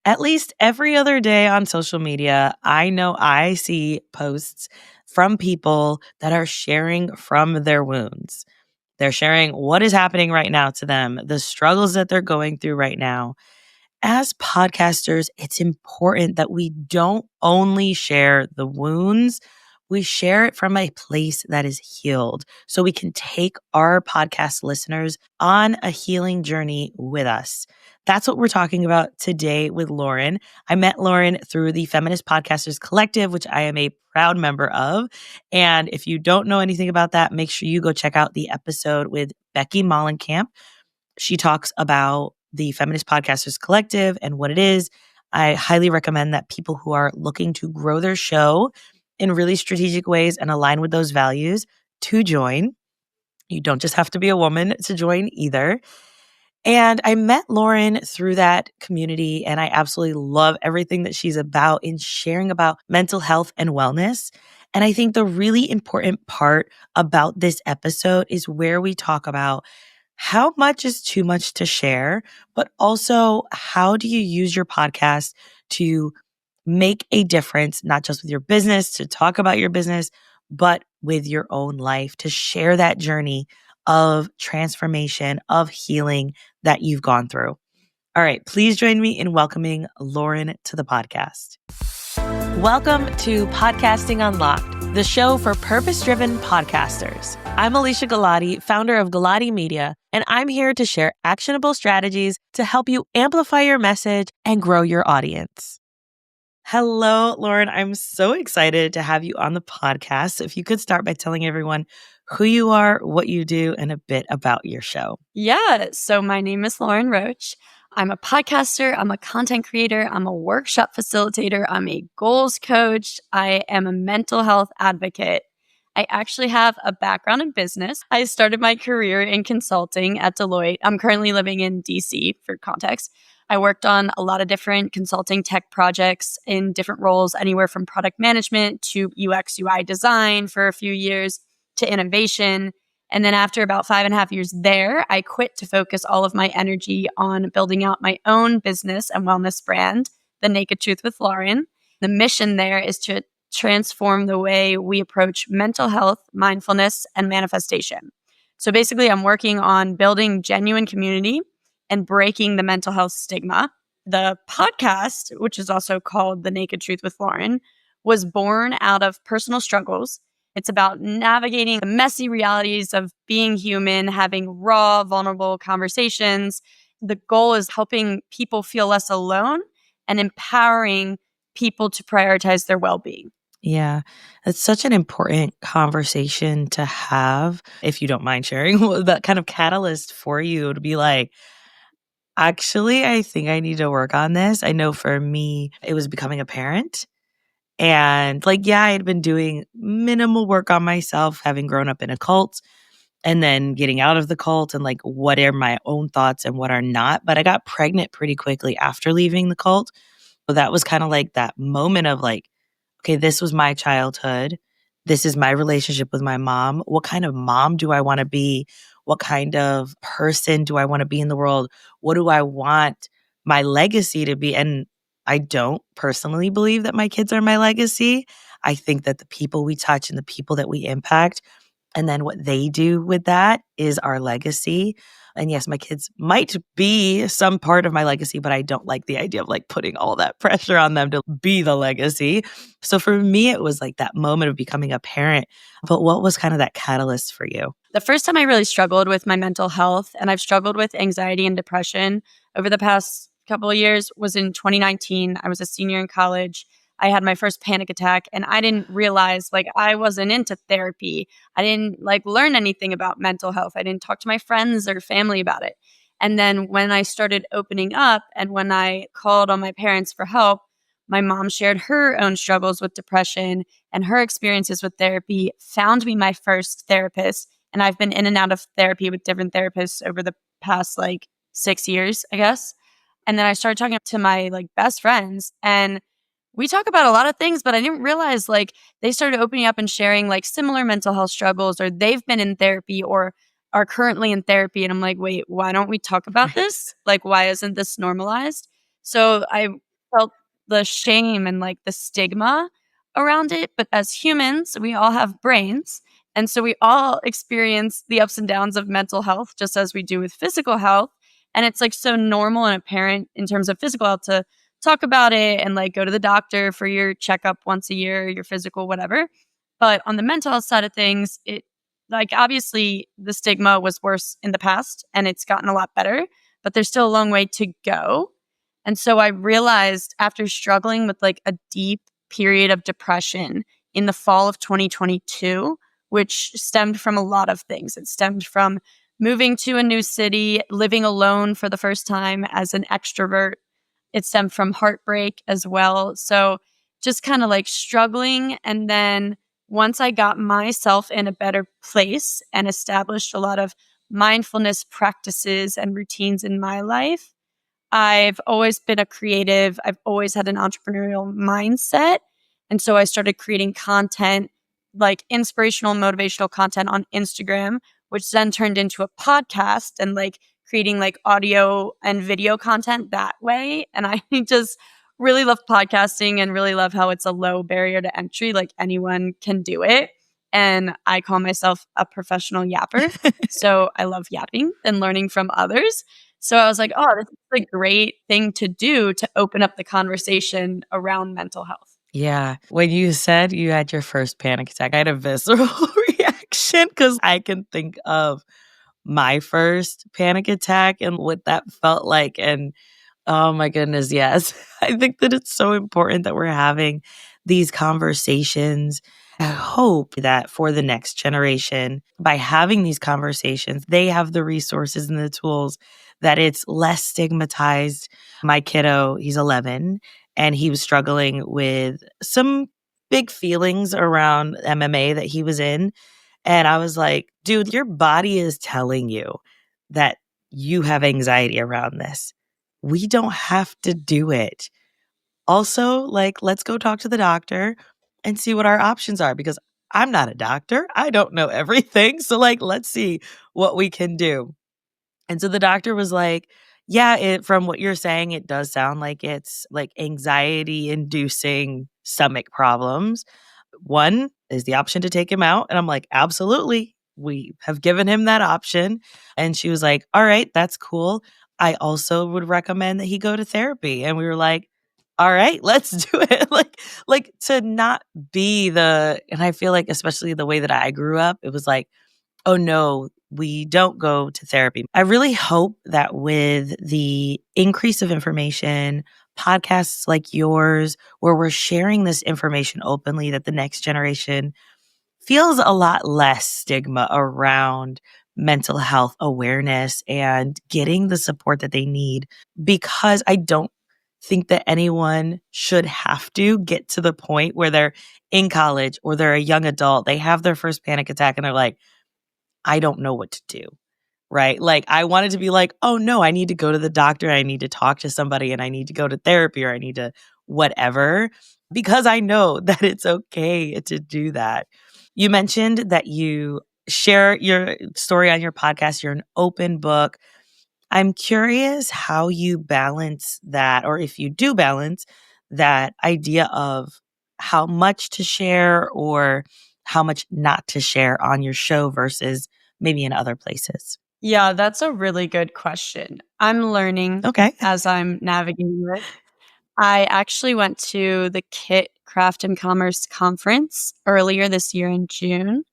At least every other day on social media, I know I see posts from people that are sharing from their wounds. They're sharing what is happening right now to them, the struggles that they're going through right now. As podcasters, it's important that we don't only share the wounds, we share it from a place that is healed so we can take our podcast listeners on a healing journey with us. That's what we're talking about today with Lauren. I met Lauren through the Feminist Podcasters Collective, which I am a proud member of. And if you don't know anything about that, make sure you go check out the episode with Becky Mollenkamp. She talks about the Feminist Podcasters Collective and what it is. I highly recommend that people who are looking to grow their show in really strategic ways and align with those values to join. You don't just have to be a woman to join either. And I met Lauren through that community, and I absolutely love everything that she's about in sharing about mental health and wellness. And I think the really important part about this episode is where we talk about how much is too much to share, but also how do you use your podcast to make a difference, not just with your business, to talk about your business, but with your own life, to share that journey of transformation, of healing that you've gone through. All right, please join me in welcoming Lauren to the podcast. Welcome to Podcasting Unlocked, the show for purpose-driven podcasters. I'm Alicia Galati, founder of Galati Media, and I'm here to share actionable strategies to help you amplify your message and grow your audience. Hello, Lauren. I'm so excited to have you on the podcast. If you could start by telling everyone who you are, what you do, and a bit about your show. Yeah. So my name is Lauren Roach. I'm a podcaster. I'm a content creator. I'm a workshop facilitator. I'm a goals coach. I am a mental health advocate. I actually have a background in business. I started my career in consulting at Deloitte. I'm currently living in DC for context. I worked on a lot of different consulting tech projects in different roles, anywhere from product management to UX UI design for a few years to innovation. And then after about 5.5 years there, I quit to focus all of my energy on building out my own business and wellness brand, The Naked Truth with Lauren. The mission there is to transform the way we approach mental health, mindfulness, and manifestation. So basically, I'm working on building genuine community and breaking the mental health stigma. The podcast, which is also called The Naked Truth with Lauren, was born out of personal struggles. It's about navigating the messy realities of being human, having raw, vulnerable conversations. The goal is helping people feel less alone and empowering people to prioritize their well-being. Yeah, it's such an important conversation to have. If you don't mind sharing, that kind of catalyst for you to be like, actually, I think I need to work on this. I know for me, it was becoming a parent. And I had been doing minimal work on myself, having grown up in a cult and then getting out of the cult and what are my own thoughts and what are not. But I got pregnant pretty quickly after leaving the cult. So that was kind of that moment of okay, this was my childhood. This is my relationship with my mom. What kind of mom do I want to be? What kind of person do I want to be in the world? What do I want my legacy to be? And I don't personally believe that my kids are my legacy. I think that the people we touch and the people that we impact and then what they do with that is our legacy. And yes, my kids might be some part of my legacy, but I don't like the idea of putting all that pressure on them to be the legacy. So for me, it was that moment of becoming a parent. But what was kind of that catalyst for you? The first time I really struggled with my mental health, and I've struggled with anxiety and depression over the past couple of years, was in 2019. I was a senior in college. I had my first panic attack, and I didn't realize I wasn't into therapy. I didn't learn anything about mental health. I didn't talk to my friends or family about it. And then when I started opening up and when I called on my parents for help, my mom shared her own struggles with depression and her experiences with therapy, found me my first therapist. And I've been in and out of therapy with different therapists over the past 6 years, I guess. And then I started talking to my best friends, and we talk about a lot of things, but I didn't realize they started opening up and sharing similar mental health struggles, or they've been in therapy or are currently in therapy. And I'm like, wait, why don't we talk about this? Why isn't this normalized? So I felt the shame and like the stigma around it. But as humans, we all have brains. And so we all experience the ups and downs of mental health just as we do with physical health. And it's like so normal and apparent in terms of physical health to talk about it and like go to the doctor for your checkup once a year, your physical, whatever. But on the mental health side of things, it like obviously the stigma was worse in the past and it's gotten a lot better, but there's still a long way to go. And so I realized after struggling with like a deep period of depression in the fall of 2022, which stemmed from a lot of things. It stemmed from moving to a new city, living alone for the first time as an extrovert. It stemmed from heartbreak as well. So just kind of like struggling. And then once I got myself in a better place and established a lot of mindfulness practices and routines in my life, I've always been a creative. I've always had an entrepreneurial mindset. And so I started creating content, like inspirational, motivational content on Instagram, which then turned into a podcast and like creating like audio and video content that way. And I just really love podcasting and really love how it's a low barrier to entry. Like anyone can do it. And I call myself a professional yapper. So I love yapping and learning from others. So I was like, oh, this is a great thing to do to open up the conversation around mental health. Yeah. When you said you had your first panic attack, I had a visceral reaction because I can think of my first panic attack and what that felt like. And oh my goodness, yes. I think that it's so important that we're having these conversations. I hope that for the next generation, by having these conversations, they have the resources and the tools that it's less stigmatized. My kiddo, he's 11, and he was struggling with some big feelings around MMA that he was in. And I was like, dude, your body is telling you that you have anxiety around this. We don't have to do it. Also, like, let's go talk to the doctor and see what our options are because I'm not a doctor. I don't know everything. So, like, let's see what we can do. And so the doctor was like, yeah, from what you're saying, it does sound like it's like anxiety inducing stomach problems. One is the option to take him out. And I'm like, absolutely. We have given him that option. And she was like, all right, that's cool. I also would recommend that he go to therapy. And we were like, all right, let's do it. Like to not be and I feel like, especially the way that I grew up, it was like, oh no, we don't go to therapy. I really hope that with the increase of information, podcasts like yours, where we're sharing this information openly, that the next generation feels a lot less stigma around mental health awareness and getting the support that they need. Because I don't think that anyone should have to get to the point where they're in college or they're a young adult, they have their first panic attack and they're like, I don't know what to do. Right. Like I wanted to be like, oh no, I need to go to the doctor. I need to talk to somebody and I need to go to therapy or I need to whatever, because I know that it's okay to do that. You mentioned that you share your story on your podcast. You're an open book. I'm curious how you balance that, or if you do balance that idea of how much to share or how much not to share on your show versus maybe in other places. Yeah, that's a really good question. I'm learning Okay. as I'm navigating it. I actually went to the KIT Craft and Commerce Conference earlier this year in June.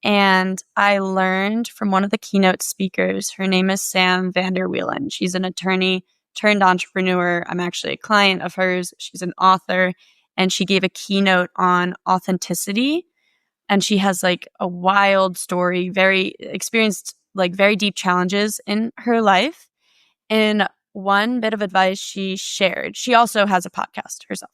And I learned from one of the keynote speakers. Her name is Sam Vanderwielen. She's an attorney turned entrepreneur. I'm actually a client of hers. She's an author. And she gave a keynote on authenticity. And she has like a wild story, very experienced, like very deep challenges in her life. And one bit of advice she shared, she also has a podcast herself.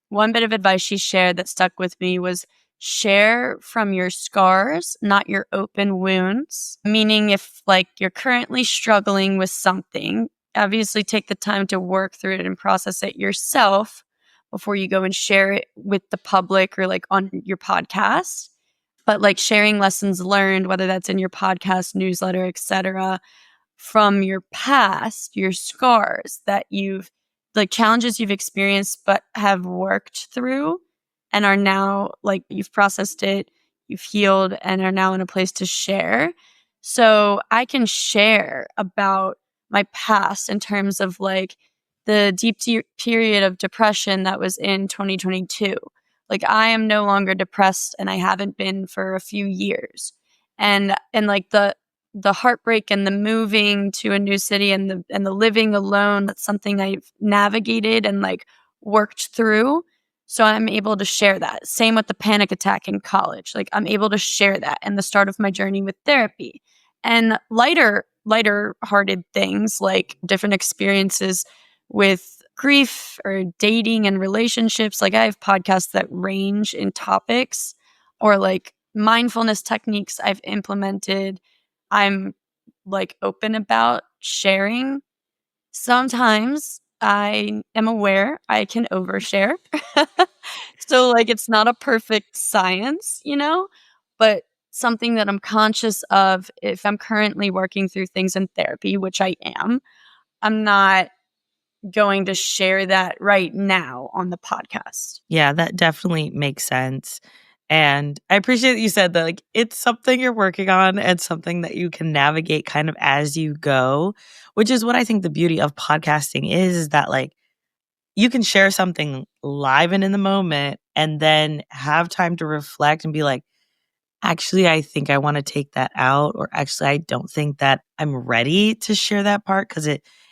One bit of advice she shared that stuck with me was share from your scars, not your open wounds. Meaning, if like you're currently struggling with something, obviously take the time to work through it and process it yourself before you go and share it with the public or like on your podcast. But like sharing lessons learned, whether that's in your podcast, newsletter, etc., from your past, your scars that you've like challenges you've experienced but have worked through and are now like you've processed it, you've healed and are now in a place to share. So I can share about my past in terms of like the period of depression that was in 2022. Like I am no longer depressed and I haven't been for a few years. And like the heartbreak and the moving to a new city and the living alone, that's something I've navigated and like worked through. So I'm able to share that. Same with the panic attack in college. Like I'm able to share that and the start of my journey with therapy. And lighter hearted things like different experiences with grief or dating and relationships. Like I have podcasts that range in topics or like mindfulness techniques I've implemented. I'm like open about sharing. Sometimes I am aware I can overshare. So like it's not a perfect science, but something that I'm conscious of if I'm currently working through things in therapy, which I am, I'm not going to share that right now on the podcast. Yeah, that definitely makes sense. And I appreciate that you said that, like, it's something you're working on and something that you can navigate kind of as you go, which is what I think the beauty of podcasting is that, like, you can share something live and in the moment and then have time to reflect and be like, actually, I think I want to take that out, or actually, I don't think that I'm ready to share that part because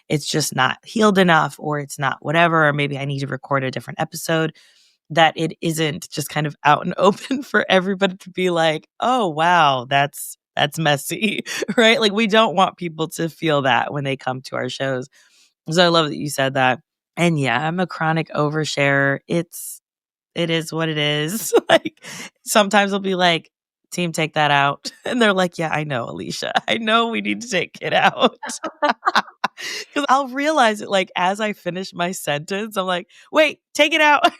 it's just not healed enough, or it's not whatever, or maybe I need to record a different episode. That it isn't just kind of out and open for everybody to be like, oh wow, that's messy, right? Like we don't want people to feel that when they come to our shows. So I love that you said that. And yeah, I'm a chronic oversharer. It is what it is. Like sometimes I'll be like, team, take that out. And they're like, yeah, I know, Alicia. I know we need to take it out. Because I'll realize it like as I finish my sentence, I'm like, wait, take it out.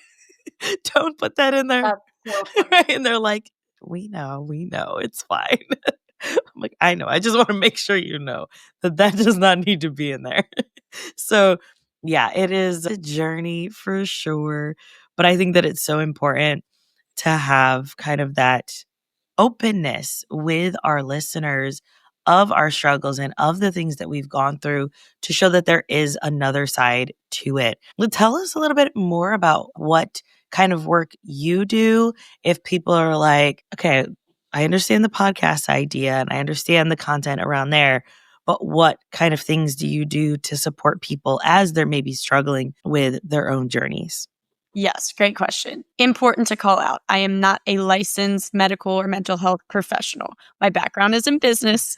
Don't put that in there. That's so funny. Right? And they're like, we know, it's fine. I'm like, I know. I just want to make sure you know that that does not need to be in there. So, yeah, it is a journey for sure. But I think that it's so important to have kind of that openness with our listeners of our struggles and of the things that we've gone through to show that there is another side to it. Tell us a little bit more about what kind of work you do if people are like, okay, I understand the podcast idea and I understand the content around there, but what kind of things do you do to support people as they're maybe struggling with their own journeys? Yes, great question. Important to call out. I am not a licensed medical or mental health professional. My background is in business.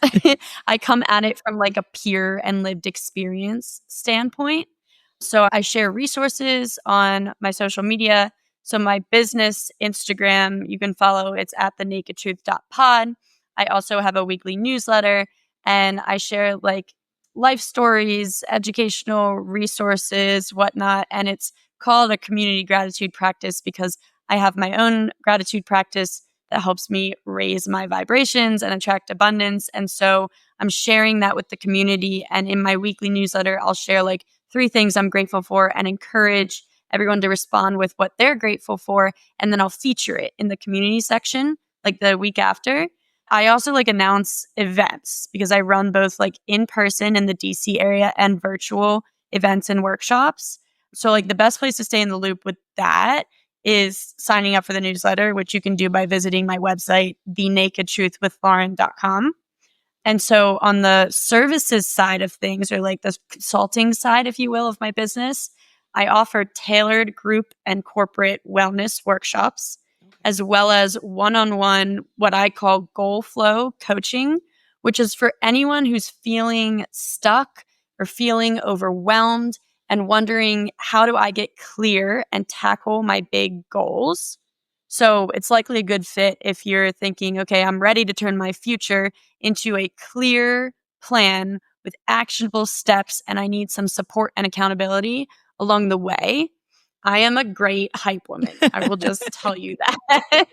I come at it from like a peer and lived experience standpoint. So I share resources on my social media. So my business Instagram, you can follow, it's at thenakedtruth.pod. I also have a weekly newsletter and I share like life stories, educational resources, whatnot. And it's called a community gratitude practice because I have my own gratitude practice that helps me raise my vibrations and attract abundance. And so I'm sharing that with the community. And in my weekly newsletter, I'll share like 3 things I'm grateful for and encourage everyone to respond with what they're grateful for. And then I'll feature it in the community section like the week after. I also like announce events because I run both like in person in the DC area and virtual events and workshops. So like the best place to stay in the loop with that is signing up for the newsletter, which you can do by visiting my website, thenakedtruthwithlauren.com. And so on the services side of things, or like the consulting side, if you will, of my business, I offer tailored group and corporate wellness workshops, as well as one-on-one, what I call goal flow coaching, which is for anyone who's feeling stuck or feeling overwhelmed and wondering, how do I get clear and tackle my big goals? So it's likely a good fit if you're thinking, okay, I'm ready to turn my future into a clear plan with actionable steps, and I need some support and accountability along the way. I am a great hype woman. I will just tell you that.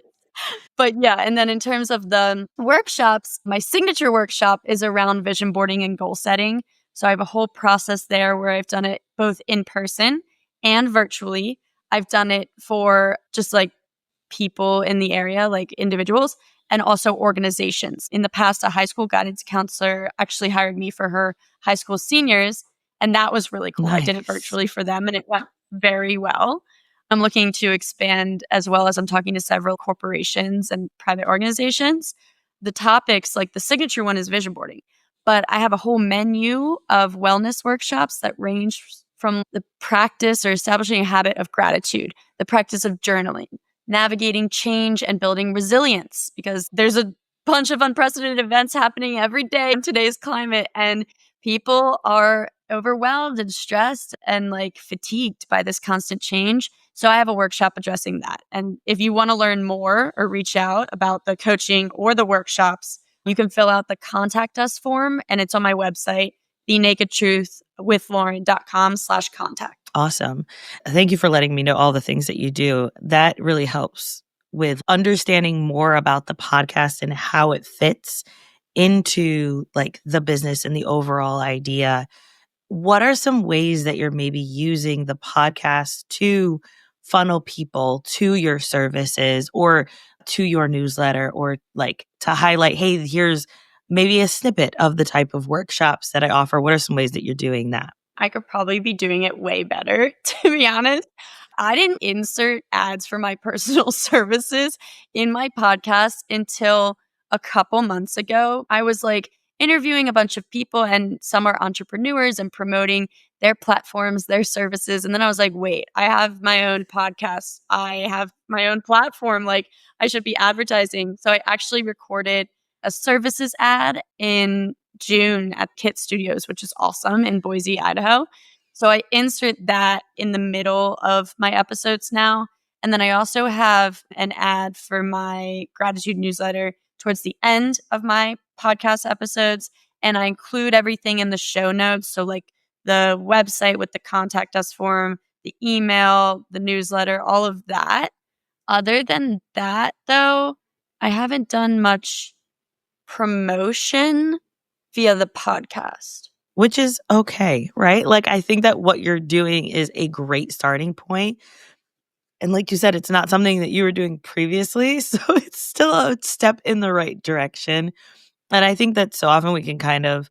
But yeah, and then in terms of the workshops, my signature workshop is around vision boarding and goal setting. So I have a whole process there where I've done it both in person and virtually. I've done it for just like people in the area, like individuals, and also organizations. In the past, a high school guidance counselor actually hired me for her high school seniors, and that was really cool. I did it Nice. virtually for them, and it went very well. I'm looking to expand as well as I'm talking to several corporations and private organizations. The topics, like the signature one, is vision boarding, but I have a whole menu of wellness workshops that range from the practice or establishing a habit of gratitude, the practice of journaling, navigating change and building resilience, because there's a bunch of unprecedented events happening every day in today's climate, and people are overwhelmed and stressed and like fatigued by this constant change. So I have a workshop addressing that. And if you want to learn more or reach out about the coaching or the workshops, you can fill out the contact us form, and it's on my website, thenakedtruthwithlauren.com/contact. Awesome. Thank you for letting me know all the things that you do. That really helps with understanding more about the podcast and how it fits into like the business and the overall idea. What are some ways that you're maybe using the podcast to funnel people to your services or to your newsletter, or like to highlight, hey, here's maybe a snippet of the type of workshops that I offer? What are some ways that you're doing that? I could probably be doing it way better, to be honest. I didn't insert ads for my personal services in my podcast until a couple months ago. I was like interviewing a bunch of people, and some are entrepreneurs and promoting their platforms, their services. And then I was like, wait, I have my own podcast. I have my own platform. Like, I should be advertising. So I actually recorded a services ad in June at Kit Studios, which is awesome, in Boise, Idaho. So I insert that in the middle of my episodes now. And then I also have an ad for my gratitude newsletter towards the end of my podcast episodes. And I include everything in the show notes. So, like the website with the contact us form, the email, the newsletter, all of that. Other than that, though, I haven't done much promotion via the podcast. Which is okay, right? Like, I think that what you're doing is a great starting point. And like you said, it's not something that you were doing previously. So it's still a step in the right direction. And I think that so often we can kind of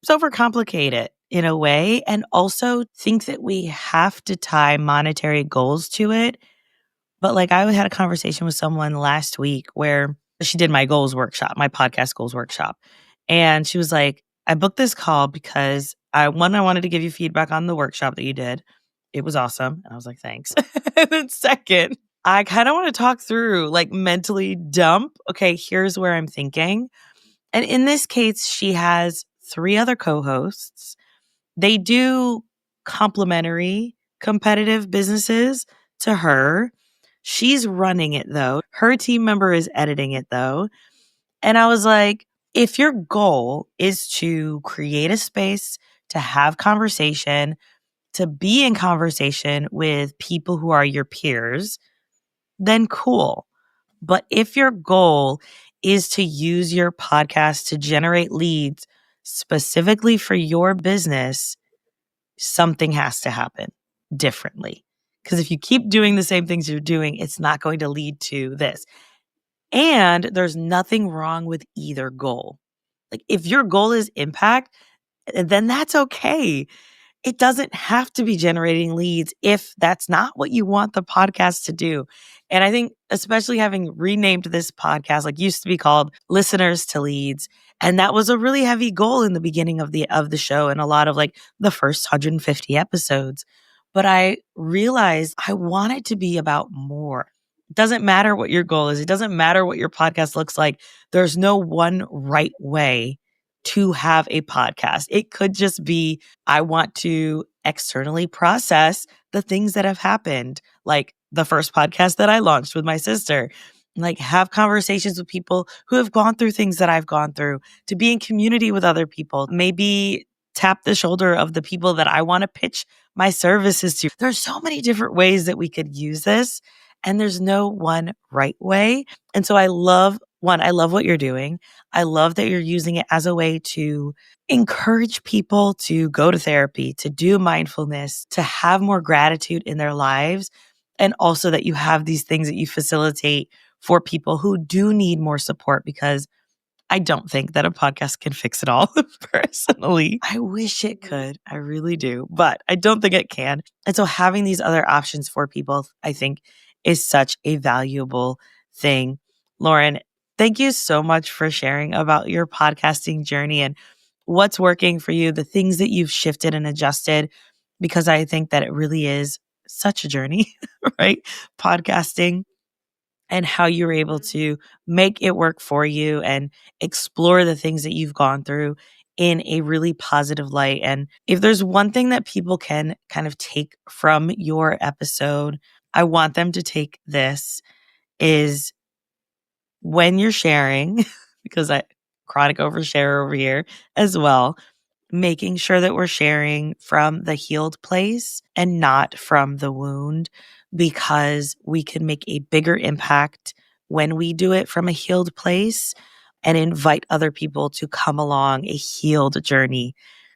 overcomplicate it in a way, and also think that we have to tie monetary goals to it. But like, I had a conversation with someone last week where she did my goals workshop, my podcast goals workshop. And she was like, I booked this call because I wanted to give you feedback on the workshop that you did. It was awesome. And I was like, thanks. And then second, I kind of want to talk through, like, mentally dump. Okay, here's where I'm thinking. And in this case, she has 3 other co-hosts. They do complementary competitive businesses to her. She's running it though. Her team member is editing it though. And I was like, if your goal is to create a space to have conversation, to be in conversation with people who are your peers, then cool. But if your goal is to use your podcast to generate leads specifically for your business, something has to happen differently. Because if you keep doing the same things you're doing, it's not going to lead to this. And there's nothing wrong with either goal. Like, if your goal is impact, then that's okay. It doesn't have to be generating leads if that's not what you want the podcast to do. And I think, especially having renamed this podcast, like, used to be called Listeners to Leads. And that was a really heavy goal in the beginning of the show, and a lot of like the first 150 episodes. But I realized I want it to be about more. It doesn't matter what your goal is. It doesn't matter what your podcast looks like. There's no one right way to have a podcast. It could just be, I want to externally process the things that have happened, like the first podcast that I launched with my sister, like have conversations with people who have gone through things that I've gone through, to be in community with other people, maybe tap the shoulder of the people that I want to pitch my services to. There's so many different ways that we could use this, and there's no one right way. And so I love one, I love what you're doing. I love that you're using it as a way to encourage people to go to therapy, to do mindfulness, to have more gratitude in their lives. And also that you have these things that you facilitate for people who do need more support, because I don't think that a podcast can fix it all personally. I wish it could. I really do, but I don't think it can. And so having these other options for people, I think, is such a valuable thing. Lauren, thank you so much for sharing about your podcasting journey and what's working for you, the things that you've shifted and adjusted, because I think that it really is such a journey, right? Podcasting, and how you were able to make it work for you and explore the things that you've gone through in a really positive light. And if there's one thing that people can kind of take from your episode, I want them to take this is when you're sharing, because I chronic overshare over here as well, making sure that we're sharing from the healed place and not from the wound, because we can make a bigger impact when we do it from a healed place and invite other people to come along a healed journey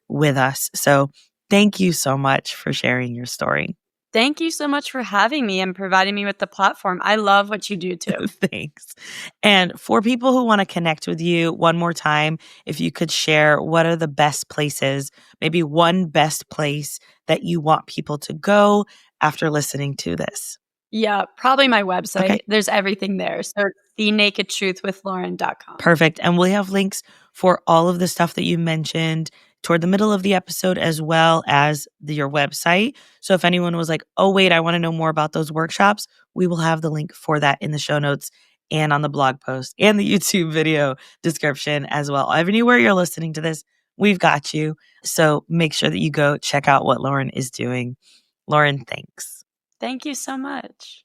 with us. So thank you so much for sharing your story. Thank you so much for having me and providing me with the platform. I love what you do too. Thanks. And for people who want to connect with you, one more time, if you could share what are the best places, maybe one best place that you want people to go after listening to this. Yeah, probably my website. Okay. There's everything there. So thenakedtruthwithlauren.com. Perfect. And we'll have links for all of the stuff that you mentioned toward the middle of the episode, as well as your website. So if anyone was like, oh, wait, I want to know more about those workshops, we will have the link for that in the show notes and on the blog post and the YouTube video description as well. Anywhere you're listening to this, we've got you. So make sure that you go check out what Lauren is doing. Lauren, thanks. Thank you so much.